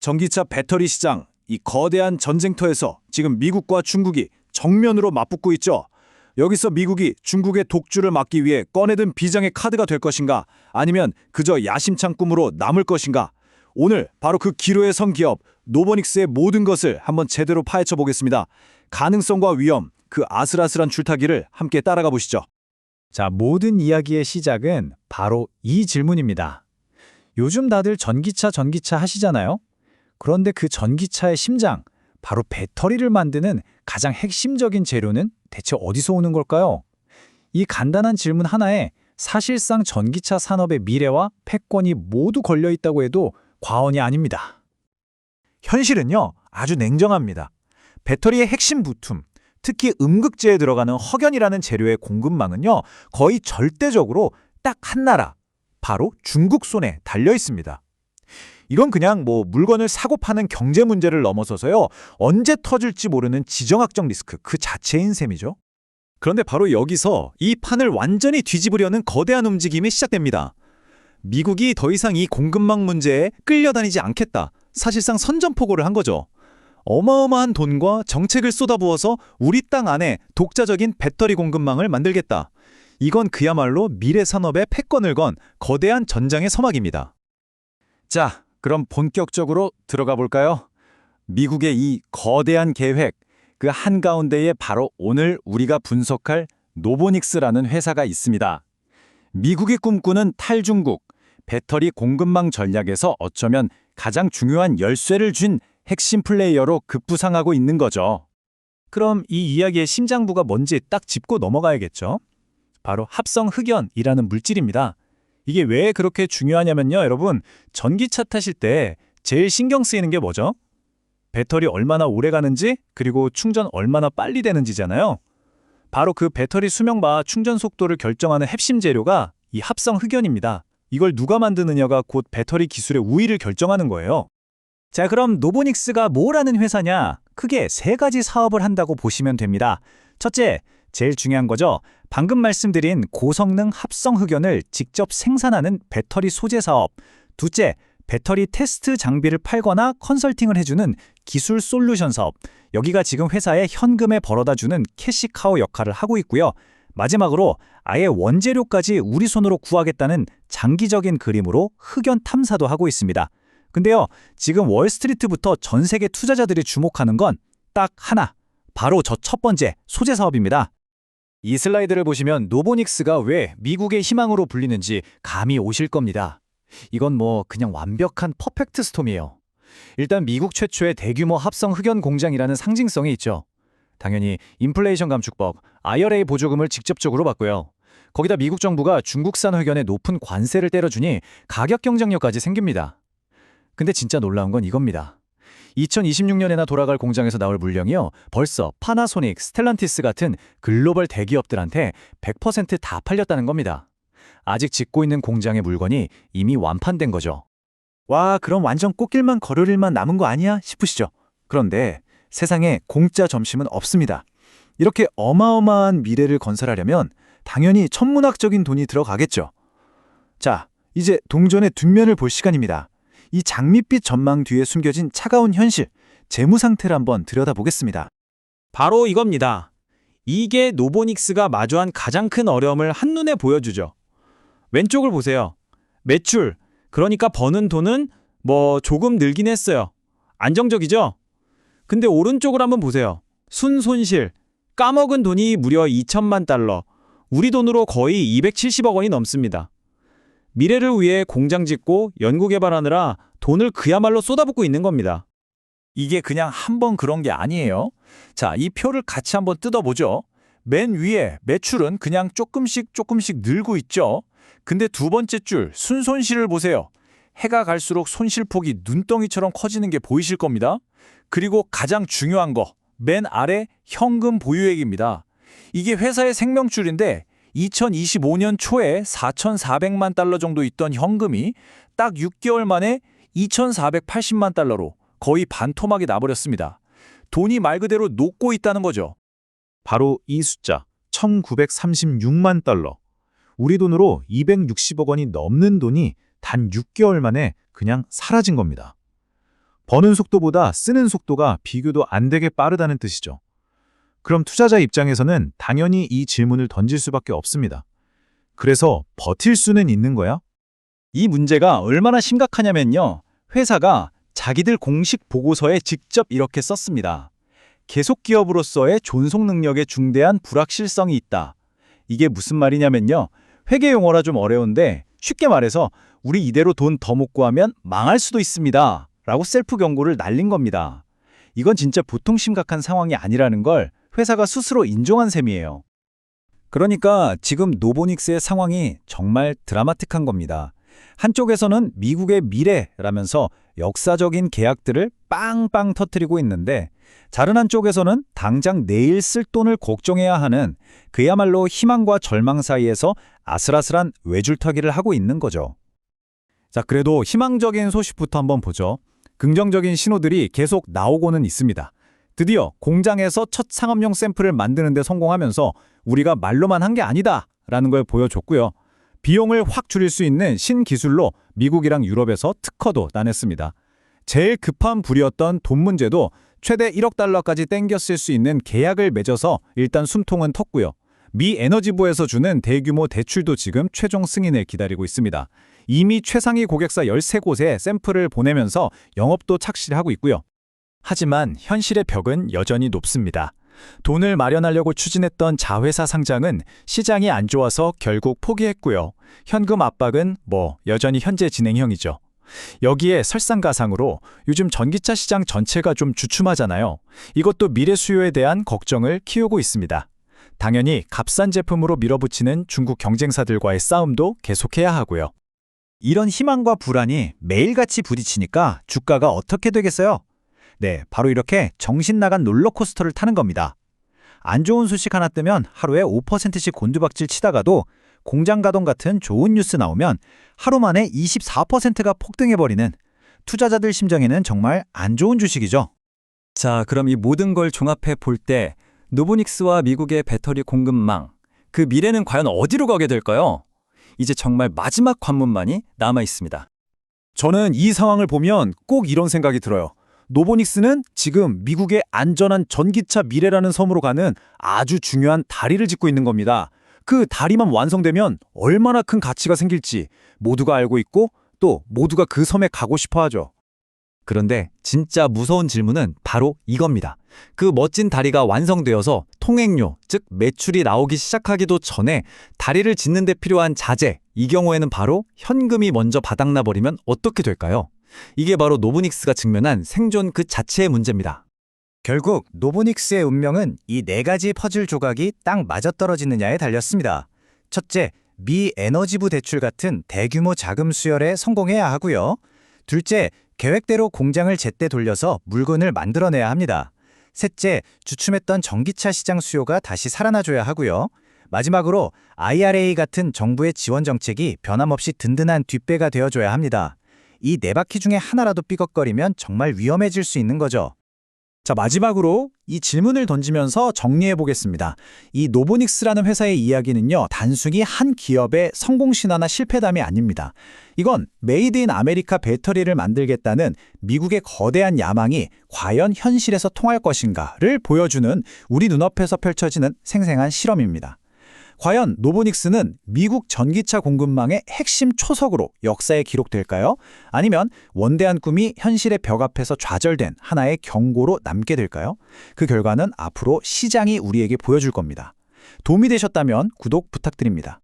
전기차 배터리 시장, 이 거대한 전쟁터에서 지금 미국과 중국이 정면으로 맞붙고 있죠. 여기서 미국이 중국의 독주를 막기 위해 꺼내든 비장의 카드가 될 것인가, 아니면 그저 야심찬 꿈으로 남을 것인가. 오늘 바로 그 기로에 선 기업 노보닉스의 모든 것을 한번 제대로 파헤쳐 보겠습니다. 가능성과 위험, 그 아슬아슬한 줄타기를 함께 따라가 보시죠. 자, 모든 이야기의 시작은 바로 이 질문입니다. 요즘 다들 전기차 하시잖아요? 그런데 그 전기차의 심장, 바로 배터리를 만드는 가장 핵심적인 재료는 대체 어디서 오는 걸까요? 이 간단한 질문 하나에 사실상 전기차 산업의 미래와 패권이 모두 걸려 있다고 해도 과언이 아닙니다. 현실은요, 아주 냉정합니다. 배터리의 핵심 부품, 특히 음극재에 들어가는 허견이라는 재료의 공급망은요, 거의 절대적으로 딱 한 나라, 바로 중국 손에 달려 있습니다. 이건 그냥 물건을 사고 파는 경제 문제를 넘어서서요, 언제 터질지 모르는 지정학적 리스크 그 자체인 셈이죠. 그런데 바로 여기서 이 판을 완전히 뒤집으려는 거대한 움직임이 시작됩니다. 미국이 더 이상 이 공급망 문제에 끌려다니지 않겠다. 사실상 선전포고를 한 거죠. 어마어마한 돈과 정책을 쏟아부어서 우리 땅 안에 독자적인 배터리 공급망을 만들겠다. 이건 그야말로 미래 산업의 패권을 건 거대한 전장의 서막입니다. 자, 그럼 본격적으로 들어가 볼까요? 미국의 이 거대한 계획, 그 한가운데에 바로 오늘 우리가 분석할 노보닉스라는 회사가 있습니다. 미국이 꿈꾸는 탈중국, 배터리 공급망 전략에서 어쩌면 가장 중요한 열쇠를 쥔 핵심 플레이어로 급부상하고 있는 거죠. 그럼 이 이야기의 심장부가 뭔지 딱 짚고 넘어가야겠죠? 바로 합성 흑연이라는 물질입니다. 이게 왜 그렇게 중요하냐면요, 여러분. 전기차 타실 때 제일 신경 쓰이는 게 뭐죠? 배터리 얼마나 오래 가는지, 그리고 충전 얼마나 빨리 되는지잖아요. 바로 그 배터리 수명과 충전 속도를 결정하는 핵심 재료가 이 합성 흑연입니다. 이걸 누가 만드느냐가 곧 배터리 기술의 우위를 결정하는 거예요. 자, 그럼 노보닉스가 뭘 하는 회사냐? 크게 세 가지 사업을 한다고 보시면 됩니다. 첫째, 제일 중요한 거죠. 방금 말씀드린 고성능 합성 흑연을 직접 생산하는 배터리 소재 사업. 둘째, 배터리 테스트 장비를 팔거나 컨설팅을 해주는 기술 솔루션 사업. 여기가 지금 회사의 현금에 벌어다주는 캐시카우 역할을 하고 있고요. 마지막으로 아예 원재료까지 우리 손으로 구하겠다는 장기적인 그림으로 흑연 탐사도 하고 있습니다. 근데요, 지금 월스트리트부터 전 세계 투자자들이 주목하는 건 딱 하나, 바로 저 첫 번째 소재 사업입니다. 이 슬라이드를 보시면 노보닉스가 왜 미국의 희망으로 불리는지 감이 오실 겁니다. 이건 그냥 완벽한 퍼펙트 스톰이에요. 일단 미국 최초의 대규모 합성 흑연 공장이라는 상징성이 있죠. 당연히 인플레이션 감축법, IRA 보조금을 직접적으로 받고요. 거기다 미국 정부가 중국산 흑연에 높은 관세를 때려주니 가격 경쟁력까지 생깁니다. 근데 진짜 놀라운 건 이겁니다. 2026년에나 돌아갈 공장에서 나올 물량이요, 벌써 파나소닉, 스텔란티스 같은 글로벌 대기업들한테 100% 다 팔렸다는 겁니다. 아직 짓고 있는 공장의 물건이 이미 완판된 거죠. 와, 그럼 완전 꽃길만 걸을 일만 남은 거 아니야? 싶으시죠? 그런데 세상에 공짜 점심은 없습니다. 이렇게 어마어마한 미래를 건설하려면 당연히 천문학적인 돈이 들어가겠죠. 자, 이제 동전의 뒷면을 볼 시간입니다. 이 장밋빛 전망 뒤에 숨겨진 차가운 현실, 재무 상태를 한번 들여다보겠습니다. 바로 이겁니다. 이게 노보닉스가 마주한 가장 큰 어려움을 한눈에 보여주죠. 왼쪽을 보세요. 매출, 그러니까 버는 돈은 조금 늘긴 했어요. 안정적이죠? 근데 오른쪽을 한번 보세요. 순손실, 까먹은 돈이 무려 2천만 달러, 우리 돈으로 거의 270억 원이 넘습니다. 미래를 위해 공장 짓고 연구개발하느라 돈을 그야말로 쏟아붓고 있는 겁니다. 이게 그냥 한번 그런 게 아니에요. 자, 이 표를 같이 한번 뜯어보죠. 맨 위에 매출은 그냥 조금씩 늘고 있죠. 근데 두 번째 줄 순손실을 보세요. 해가 갈수록 손실폭이 눈덩이처럼 커지는 게 보이실 겁니다. 그리고 가장 중요한 거, 맨 아래 현금 보유액입니다. 이게 회사의 생명줄인데 2025년 초에 4,400만 달러 정도 있던 현금이 딱 6개월 만에 2,480만 달러로 거의 반토막이 나버렸습니다. 돈이 말 그대로 녹고 있다는 거죠. 바로 이 숫자, 1,936만 달러. 우리 돈으로 260억 원이 넘는 돈이 단 6개월 만에 그냥 사라진 겁니다. 버는 속도보다 쓰는 속도가 비교도 안 되게 빠르다는 뜻이죠. 그럼 투자자 입장에서는 당연히 이 질문을 던질 수밖에 없습니다. 그래서 버틸 수는 있는 거야? 이 문제가 얼마나 심각하냐면요. 회사가 자기들 공식 보고서에 직접 이렇게 썼습니다. 계속 기업으로서의 존속 능력에 중대한 불확실성이 있다. 이게 무슨 말이냐면요. 회계 용어라 좀 어려운데 쉽게 말해서 우리 이대로 돈 더 못 구하면 망할 수도 있습니다. 라고 셀프 경고를 날린 겁니다. 이건 진짜 보통 심각한 상황이 아니라는 걸 회사가 스스로 인정한 셈이에요. 그러니까 지금 노보닉스의 상황이 정말 드라마틱한 겁니다. 한쪽에서는 미국의 미래라면서 역사적인 계약들을 빵빵 터뜨리고 있는데 다른 한쪽에서는 당장 내일 쓸 돈을 걱정해야 하는 그야말로 희망과 절망 사이에서 아슬아슬한 외줄타기를 하고 있는 거죠. 자, 그래도 희망적인 소식부터 한번 보죠. 긍정적인 신호들이 계속 나오고는 있습니다. 드디어 공장에서 첫 상업용 샘플을 만드는 데 성공하면서 우리가 말로만 한 게 아니다 라는 걸 보여줬고요. 비용을 확 줄일 수 있는 신기술로 미국이랑 유럽에서 특허도 따냈습니다. 제일 급한 불이었던 돈 문제도 최대 1억 달러까지 땡겨 쓸 수 있는 계약을 맺어서 일단 숨통은 텄고요. 미 에너지부에서 주는 대규모 대출도 지금 최종 승인을 기다리고 있습니다. 이미 최상위 고객사 13곳에 샘플을 보내면서 영업도 착실하고 있고요. 하지만 현실의 벽은 여전히 높습니다. 돈을 마련하려고 추진했던 자회사 상장은 시장이 안 좋아서 결국 포기했고요. 현금 압박은 여전히 현재 진행형이죠. 여기에 설상가상으로 요즘 전기차 시장 전체가 좀 주춤하잖아요. 이것도 미래 수요에 대한 걱정을 키우고 있습니다. 당연히 값싼 제품으로 밀어붙이는 중국 경쟁사들과의 싸움도 계속해야 하고요. 이런 희망과 불안이 매일같이 부딪히니까 주가가 어떻게 되겠어요? 네, 바로 이렇게 정신 나간 롤러코스터를 타는 겁니다. 안 좋은 소식 하나 뜨면 하루에 5%씩 곤두박질 치다가도 공장 가동 같은 좋은 뉴스 나오면 하루 만에 24%가 폭등해버리는 투자자들 심정에는 정말 안 좋은 주식이죠. 자, 그럼 이 모든 걸 종합해 볼 때 노보닉스와 미국의 배터리 공급망, 그 미래는 과연 어디로 가게 될까요? 이제 정말 마지막 관문만이 남아 있습니다. 저는 이 상황을 보면 꼭 이런 생각이 들어요. 노보닉스는 지금 미국의 안전한 전기차 미래라는 섬으로 가는 아주 중요한 다리를 짚고 있는 겁니다. 그 다리만 완성되면 얼마나 큰 가치가 생길지 모두가 알고 있고 또 모두가 그 섬에 가고 싶어 하죠. 그런데 진짜 무서운 질문은 바로 이겁니다. 그 멋진 다리가 완성되어서 통행료, 즉 매출이 나오기 시작하기도 전에 다리를 짓는 데 필요한 자재, 이 경우에는 바로 현금이 먼저 바닥나 버리면 어떻게 될까요? 이게 바로 노보닉스가 직면한 생존 그 자체의 문제입니다. 결국 노보닉스의 운명은 이 4가지 퍼즐 조각이 딱 맞아떨어지느냐에 달렸습니다. 첫째, 미 에너지부 대출 같은 대규모 자금 수혈에 성공해야 하고요. 둘째, 계획대로 공장을 제때 돌려서 물건을 만들어내야 합니다. 셋째, 주춤했던 전기차 시장 수요가 다시 살아나줘야 하고요. 마지막으로 IRA 같은 정부의 지원 정책이 변함없이 든든한 뒷배가 되어줘야 합니다. 이 4바퀴 중에 하나라도 삐걱거리면 정말 위험해질 수 있는 거죠. 자, 마지막으로 이 질문을 던지면서 정리해 보겠습니다. 이 노보닉스라는 회사의 이야기는요, 단순히 한 기업의 성공 신화나 실패담이 아닙니다. 이건 메이드 인 아메리카 배터리를 만들겠다는 미국의 거대한 야망이 과연 현실에서 통할 것인가를 보여주는 우리 눈앞에서 펼쳐지는 생생한 실험입니다. 과연 노보닉스는 미국 전기차 공급망의 핵심 초석으로 역사에 기록될까요? 아니면 원대한 꿈이 현실의 벽 앞에서 좌절된 하나의 경고로 남게 될까요? 그 결과는 앞으로 시장이 우리에게 보여줄 겁니다. 도움이 되셨다면 구독 부탁드립니다.